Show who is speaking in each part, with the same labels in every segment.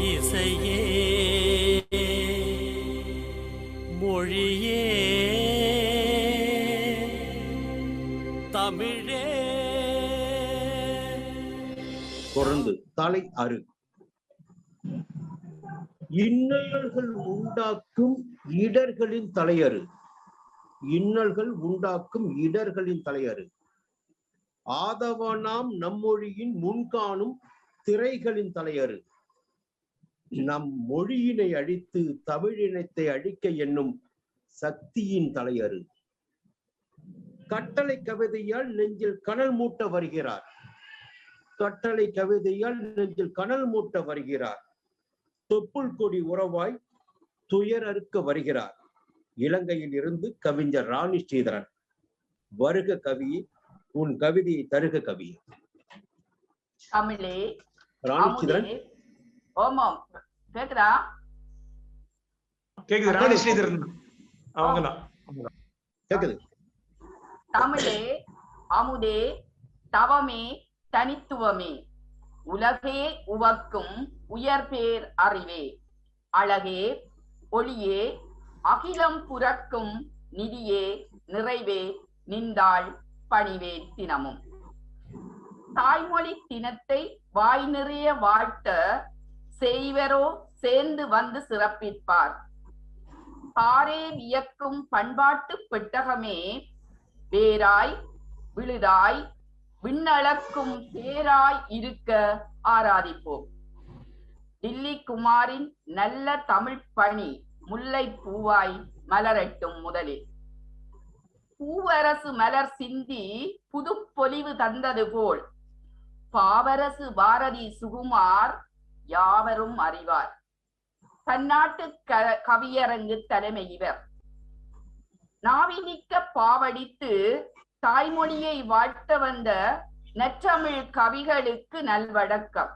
Speaker 1: இசையே மொழியே தமிழே.
Speaker 2: தொடர்ந்து தலை அறு. இன்னல்கள் உண்டாக்கும் இடர்களின் தலையறு. இன்னல்கள் உண்டாக்கும் இடர்களின் தலையறு. ஆதவனாம் நம்மொழியின் முன்காணும் திரைகளின் தலையறு. நம் மொழியினை அழித்து தமிழினத்தை அழிக்க என்னும் சக்தியின் தலையறு. கட்டளை கவிதையால் நெஞ்சில் கனல் மூட்ட வருகிறார். கட்டளை கவிதையால் நெஞ்சில் கனல் மூட்ட வருகிறார். தொப்புள் கொடி உறவாய் துயர் அறுக்க வருகிறார். இலங்கையில் இருந்து கவிஞர் ராணி ஸ்ரீதரன். வருக கவியே, உன் கவிதையை தருக கவியே.
Speaker 3: தமிழே
Speaker 2: ராணி ஸ்ரீதரன்.
Speaker 3: ஓமாம் கேக்குதா?
Speaker 4: கேக்குது. ராணி ஸ்ரீதரன் அவங்கதான்
Speaker 2: கேக்குது.
Speaker 3: தமிழே அமுதே தவமே தனித்துவமே உலகே உவக்கும் உயர்பேர் அறிவே அழகே ஒளியே அகிலம் புரக்கும் நிதியே நிறைவே நின்றாள் பணிவே தினமும். தாய்மொழி தினத்தை வாய் நிறைய வாழ்த்த செய்வரோ சேர்ந்து வந்து சிறப்பிப்பார். பாரே வியக்கும் பண்பாட்டு பெட்டகமே வேராய் விழுதாய் விண்ணளக்கும் பேராய் இருக்க ஆராதிப்போம். டில்லி குமாரின் நல்ல தமிழ் பணி முல்லை பூவாய் மலரட்டும் முதலில். பூவரசு மலர் சிந்தி புது பொலிவு தந்தது போல் பாவரசு பாரதி சுகுமார் யாவரும் அறிவார். பன்னாட்டு கவியரங்கு தலைமை இவர். நாவினிக்க பாவடித்து தாய்மொழியை வாழ்த்த வந்த நற்றமிழ் கவிகளுக்கு நல்வடக்கம்.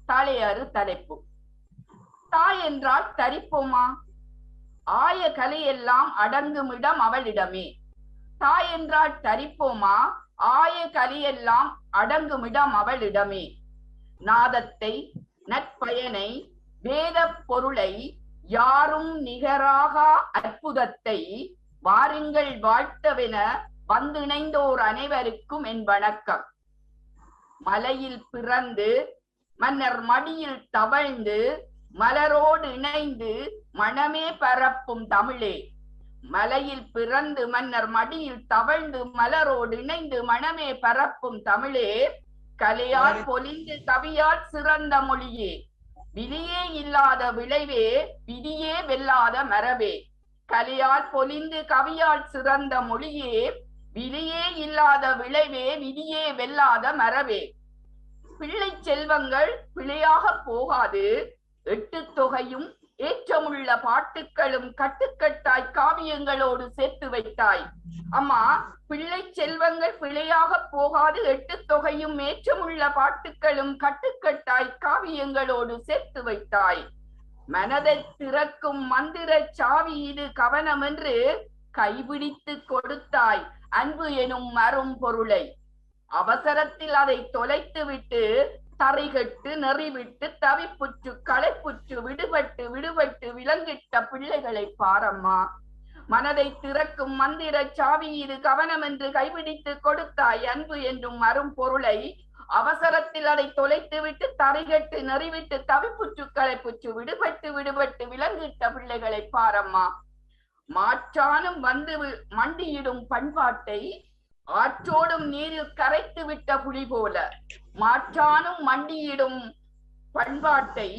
Speaker 3: தலையறு தலைப்பு. தாய் என்றால் தரிப்போமா? ஆய கலையெல்லாம் அடங்குமிடம் அவளிடமே. தாய் என்றால் தரிப்போமா? ஆய கலையெல்லாம் அடங்குமிடம் அவளிடமே. நாதத்தை நற்பயனை வேத பொருளை யாரும் நிகராக அற்புதத்தை வாருங்கள் வாழ்த்தவென வந்திணைந்தோர் அனைவருக்கும் என் வணக்கம். மலையில் பிறந்து மன்னர் மடியில் தவழ்ந்து மலரோடு இணைந்து மனமே பரப்பும் தமிழே. மலையில் பிறந்து மன்னர் மடியில் தவழ்ந்து மலரோடு இணைந்து மனமே பரப்பும் தமிழே. கலையால் பொலிந்து கவியால் சிறந்த மொழியே. விதியே இல்லாத விளைவே விதியே வெல்லாத மரபே. கலையால் பொலிந்து கவியால் சிறந்த மொழியே. விதியே இல்லாத விளைவே விதியே வெல்லாத மரபே. பிள்ளை செல்வங்கள் பிழையாக போகாது. எட்டு தொகையும் ஏற்றமுள்ள பாட்டுக்களும் கட்டுக்கட்டாய் காவியங்களோடு சேர்த்து வைத்தாய். அம்மா, பிள்ளை செல்வங்கள் பிழையாக போகாது. எட்டு தொகையும் ஏற்றமுள்ள பாட்டுக்களும் கட்டுக்கட்டாய் காவியங்களோடு சேர்த்து வைத்தாய். மனதை திறக்கும் மந்திர சாவி இது கவனம் என்று கைபிடித்து கொடுத்தாய் அன்பு எனும் அரும் பொருளை. அவசரத்தில் அதை தொலைத்து விட்டு தரைகட்டு நெறிவிட்டு தவிப்புற்று களைப்புற்று விடுபட்டு விடுபட்டு விலங்கிட்ட பிள்ளைகளை பாரம்மா. மனதை திறக்கும் மந்திர சாவி இது கவனம் என்று கைபிடித்து கொடுத்தாய் அன்பு என்றும் அரும் பொருளை. அவசரத்தில் அதை தொலைத்து விட்டு தரைகட்டு நெறிவிட்டு தவிப்புற்று களைப்புற்று விடுபட்டு விடுபட்டு விலங்கிட்ட பிள்ளைகளை பாரம்மா. மாற்றானும் வந்து மண்டியிடும் பண்பாட்டை ஆற்றோடும் நீரில் கரைத்து விட்ட புலி போல. மாற்றானும் மண்டியிடும் பண்பாட்டை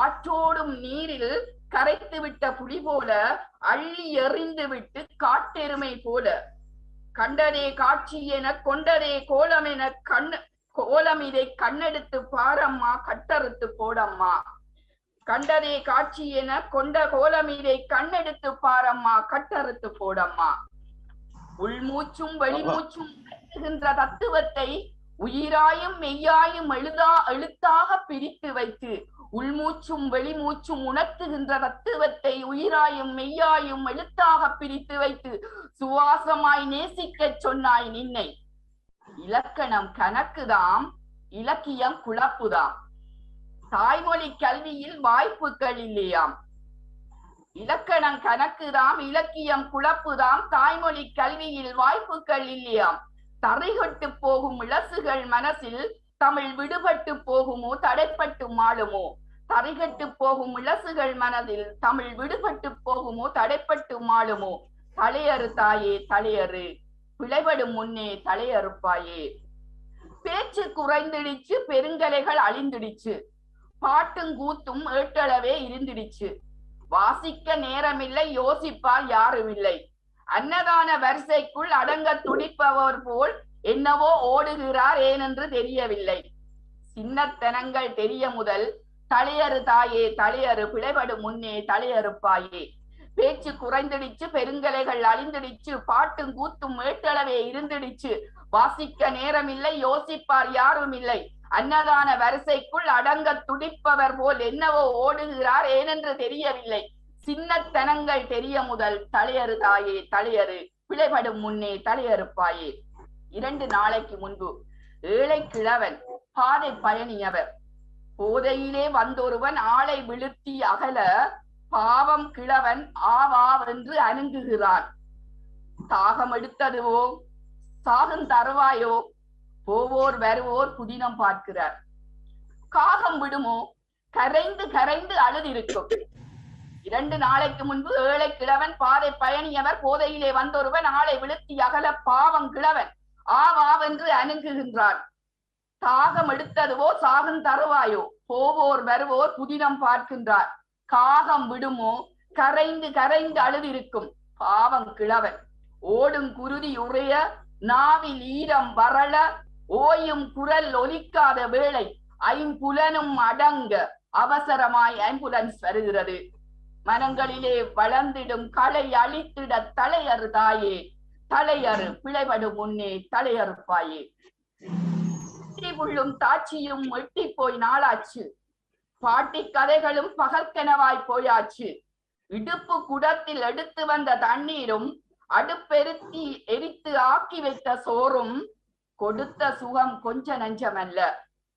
Speaker 3: ஆற்றோடும் நீரில் கரைத்து விட்ட புலி போல அள்ளி எறிந்து விட்டு காட்டெருமை போல. கண்டதே காட்சி என கொண்டதே கோலம் என கோலம் இதை கண்ணெடுத்து பாரம்மா கட்டறுத்து போடம்மா. கண்டதே காட்சி என கொண்ட கோலம் இதை கண்ணெடுத்து பாரம்மா கட்டறுத்து போடம்மா. உள்மூச்சும் வெளிமூச்சும் தத்துவத்தை உயிராயும் மெய்யாயும் எழுத்தாக பிரித்து வைத்து உள்மூச்சும் வெளிமூச்சும் உணர்த்துகின்ற தத்துவத்தை உயிராயும் மெய்யாயும் எழுத்தாக பிரித்து வைத்து சுவாசமாய் நேசிக்க சொன்னாய் நின்னை. இலக்கணம் கணக்குதாம், இலக்கியம் குழப்புதாம். தாய்மொழி கல்வியில் வாய்ப்புகள் இல்லையாம். இலக்கணம் கணக்குதாம், இலக்கியம் குழப்புதாம். தாய்மொழி கல்வியில் வாய்ப்புகள் இல்லையாம். தரைகட்டு போகும் இளசுகள் மனசில் தமிழ் விடுபட்டு போகுமோ தடைப்பட்டு மாளுமோ? தரைகட்டு போகும் இளசுகள் மனதில் தமிழ் விடுபட்டு போகுமோ தடைப்பட்டு மாளுமோ? தலையறு தாயே தலையறு, பிழைபடும் முன்னே தலையறுப்பாயே. பேச்சு குறைந்திடுச்சு, பெருங்கலைகள் அழிந்திடுச்சு, பாட்டும் கூத்தும் ஏட்டளவே இருந்திடுச்சு. வாசிக்க நேரமில்லை, யோசிப்பால் யாருமில்லை. அன்னதான வரிசைக்குள் அடங்க துடிப்பவர் போல் என்னவோ ஓடுகிறார், ஏனென்று தெரியவில்லை. சின்னத்தனங்கள் தெரிய முதல் தலையறு தாயே தலையறு, பிழைபடும் முன்னே தலையறுப்பாயே. பேச்சு குறைந்திடுச்சு, பெருங்கலைகள் அழிந்திடுச்சு, பாட்டும் கூத்தும் ஏட்டளவே இருந்திடுச்சு. வாசிக்க நேரமில்லை, யோசிப்பார் யாரும் இல்லை. அன்னதான வரிசைக்குள் அடங்க துடிப்பவர் போல் என்னவோ ஓடுகிறார், ஏனென்று தெரியவில்லை. சின்னத்தனங்கள் தெரிய முதல் தலையறு தாயே தலையறு, பிழைபடும் முன்னே தலையறுப்பாயே. 2 நாளைக்கு முன்பு ஏழை கிழவன் பாதை பயணியவர். போதையிலே வந்தொருவன் ஆளை விழுத்தி அகல, பாவம் கிழவன் ஆவாவென்று அணுகுகிறான். தாகம் எடுத்ததுவோ சாகும் தருவாயோ? போவோர் வருவோர் புதினம் பார்க்கிறார். காகம் விடுமோ? கரைந்து கரைந்து அழுதிருக்கும். 2 நாளைக்கு முன்பு ஏழை கிழவன் பாதை பயணியவர். போதையிலே வந்தொருவன் ஆளை விழுத்தி அகல, பாவம் கிழவன் ஆவாவென்று அணுகுகின்றான். தாகம் எடுத்ததுவோ சாகும் தருவாயோ? போவோர் வருவோர் புதினம் பார்க்கின்றார். காகம் விடுமோ? கரைந்து கரைந்து அழுதிருக்கும். பாவம் கிழவன். ஓடும் குருதி உறைய, நாவில் ஈரம் வரள, ஓயும் குரல் ஒலிக்காத வேளை, ஐம்புலனும் அடங்க அவசரமாய் ஆம்புலன்ஸ் வருகிறது. மனங்களிலே வளர்ந்திடும் களை அழித்திட தலையறு தாயே தலையறு, பிழைபடும் முன்னே தலையறுப்பாயே. புள்ளும் தாட்சியும் எட்டி போய் நாளாச்சு, பாட்டி கதைகளும் பகற்கெனவாய் போயாச்சு. இடுப்பு குடத்தில் எடுத்து வந்த தண்ணீரும் அடுப்பெருத்தி எரித்து ஆக்கி வைத்த சோறும் கொடுத்த சுகம் கொஞ்ச நஞ்சமல்ல.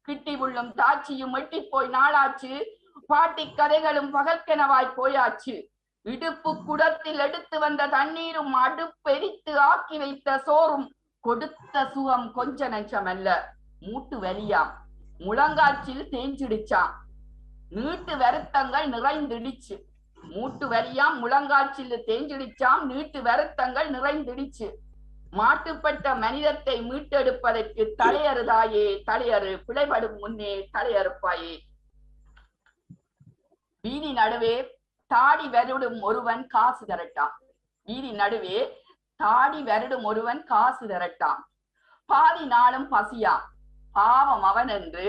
Speaker 3: கிட்டி புள்ளும் தாட்சியும் எட்டி போய் நாளாச்சு, பாட்டி கதைகளும் பகற்கெனவாய் போயாச்சு. இடுப்பு குடத்தில் எடுத்து வந்த தண்ணீரும் அடுப்பெரித்து ஆக்கி வைத்த சோறும் கொடுத்த சுகம் கொஞ்ச நஞ்சமல்ல. மூட்டு வலியாம், முழங்காற்றில் தேஞ்சிடுச்சாம், நீட்டு வருத்தங்கள் நிறைந்திடிச்சு. மூட்டு வலியாம், முழங்காற்றில் தேஞ்சிடிச்சாம், நீட்டு வருத்தங்கள் நிறைந்திடிச்சு. மாட்டுப்பட்ட மனிதத்தை மீட்டெடுப்பதற்கு தலையறு தாயே தலையறு, பிழைபடும் முன்னே தலையறுப்பாயே. வீதி நடுவே தாடி வருடும் ஒருவன் காசு தரட்டான். வீதி நடுவே தாடி வருடும் ஒருவன் காசு தரட்டான். பாதி நாளும் பசியா, பாவம் அவன் என்று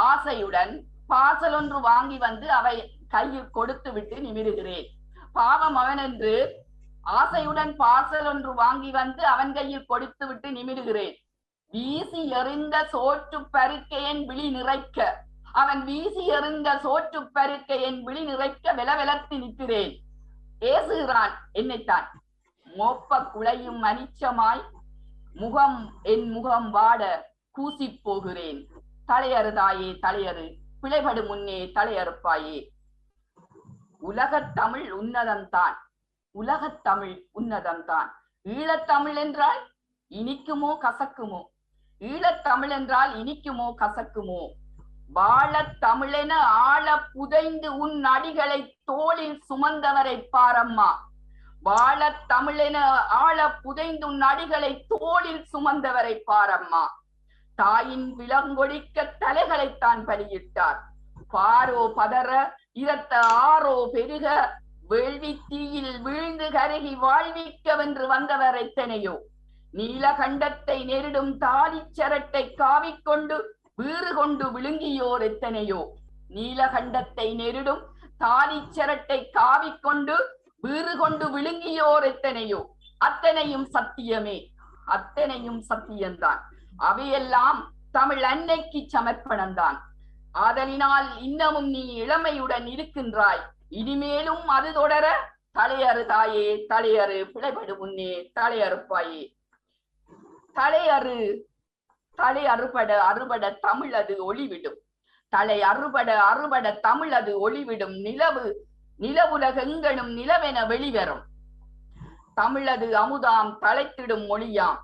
Speaker 3: ஆசையுடன் பாசல் ஒன்று வாங்கி வந்து அவை கையில் கொடுத்து விட்டு நிமிருகிறேன். பாவம் அவன் என்று ஆசையுடன் பார்சல் ஒன்று வாங்கி வந்து அவன் கையில் கொடுத்து விட்டு நிமிருகிறேன். வீசி எறிந்த சோற்று பருக்கையன் விழி நிறைக்க, அவன் வீசி எறிந்த சோற்று பருக்கையன் விழி நிறைக்க வெலவெலத்து நிற்கிறேன். ஏசுகிறான் என்னைத்தான். மோப்ப குழையும் அனிச்சமாய் முகம் என் முகம் வாட கூசி போகிறேன். தலையறு தாயே தலையறு, பிழைபடும் முன்னே தலையறுப்பாயே. உலகத் தமிழ் உன்னதம்தான், உலகத் தமிழ் உன்னதம்தான். ஈழத்தமிழ் என்றால் இனிக்குமோ கசக்குமோ? ஈழத்தமிழ் என்றால் இனிக்குமோ கசக்குமோ? வாழத் தமிழென ஆழ புதைந்து உன் அடிகளை தோளில் சுமந்தவரை பாரம்மா. வாழத் தமிழென ஆழ புதைந்து உன் அடிகளை தோளில் சுமந்தவரை பாரம்மா. தாயின் விலங்கொடிக்க தலைகளைத்தான் பலியிட்டார். பாரோ பதற இரத்த ஆரோ பெருக, வேள்வி தீயில் வீழ்ந்து கருகி வாழ்விக்கவென்று வந்தவர் எத்தனையோ. நீலகண்டத்தை நெருடும் தாலிச்சரட்டை காவிக்கொண்டு வீறு கொண்டு விழுங்கியோர் எத்தனையோ. நீலகண்டத்தை நெருடும் தாலிச்சரட்டை காவிக்கொண்டு வீறு கொண்டு விழுங்கியோர் எத்தனையோ. அத்தனையும் சத்தியமே, அத்தனையும் சத்தியம்தான். அவையெல்லாம் தமிழ் அன்னைக்கு சமர்ப்பணம்தான். ஆதலினால் இன்னமும் நீ இளமையுடன் இருக்கின்றாய். இனிமேலும் அது தொடர தலையறு தாயே, தலையறு பிழைபடு முன்னே தலையறுப்பாயே. தலையறு தலை அறுபட அறுபட தமிழது ஒளிவிடும். தலை அறுபட அறுபட தமிழது ஒளிவிடும். நிலவுலகெங்கனும் நிலவென வெளிவரும். தமிழது அமுதாம் தலைத்திடும் மொழியாம்.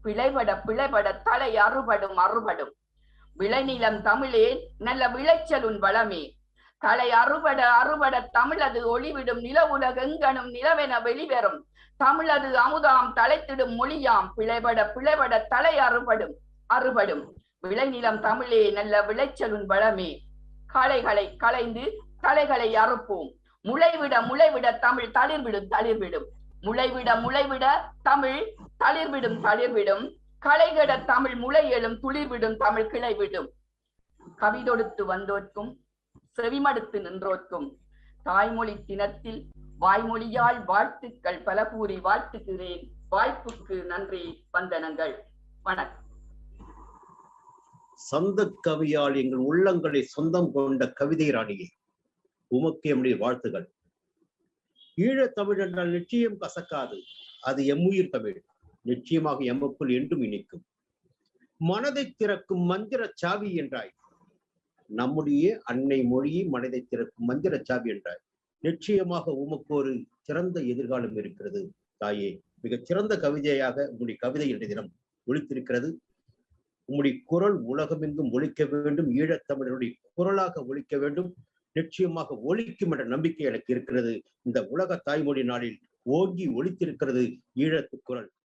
Speaker 3: பிழைபட பிழைபட தலை அறுபடும் அறுபடும். விளைநிலம் தமிழே நல்ல விளைச்சலுன் வளமே. தலை அறுபட அறுபட தமிழது ஒளிவிடும். நிலவுலகெங்கனும் நிலவென வெளிவரும். தமிழது அமுதாம் தலைத்திடும் மொழியாம். பிழைபட பிழைபட தலை அறுபடும் அறுபடும். விளைநிலம் தமிழே நல்ல விளைச்சலுன் வளமே. களைகளை களைந்து தலைகளை அறுப்போம். முளைவிட முளைவிட தமிழ் தளிர்விடும் தளிர்விடும். முளைவிட முளைவிட தமிழ் தளிர்விடும் தளிர்விடும். களைகட தமிழ் முளை எழும் துளிர்விடும் தமிழ் கிளைவிடும். கவிதொடுத்து வந்தோர்க்கும் செவிமடுத்து நின்றோர்க்கும் தாய்மொழி தினத்தில் வாய்மொழியால் வாழ்த்துக்கள் பல கூறி வாழ்த்துகிறேன். வாய்ப்புக்கு நன்றி, வந்தனங்கள், வணக்கம்.
Speaker 2: சந்த கவியால் எங்கள் உள்ளங்களை சொந்தம் கொண்ட கவிதை ராணியே, உமக்கு எம்முடைய வாழ்த்துகள். ஈழத்தமிழ் என்றால் நிச்சயம் கசக்காது. அது எம்முயிர் தமிழ். நிச்சயமாக எமக்குள் என்றும் இனிக்கும். மனதை திறக்கும் மந்திர சாவி என்றாய். நம்முடைய அன்னை மொழியை மனதை திறக்கும் மந்திர சாவி என்றாய். நிச்சயமாக உமக்கு ஒரு சிறந்த எதிர்காலம் இருக்கிறது தாயே. மிகச் சிறந்த கவிதையாக உங்களுடைய கவிதை என்ற தினம் ஒலித்திருக்கிறது. உம்முடைய குரல் உலகமெங்கும் ஒலிக்க வேண்டும். ஈழத்தமிழருடைய குரலாக ஒலிக்க வேண்டும். நிச்சயமாக ஒலிக்கும் என்ற நம்பிக்கை எனக்கு இருக்கிறது. இந்த உலக தாய்மொழி நாளில் ஓங்கி ஒலித்திருக்கிறது ஈழத்து குரல்.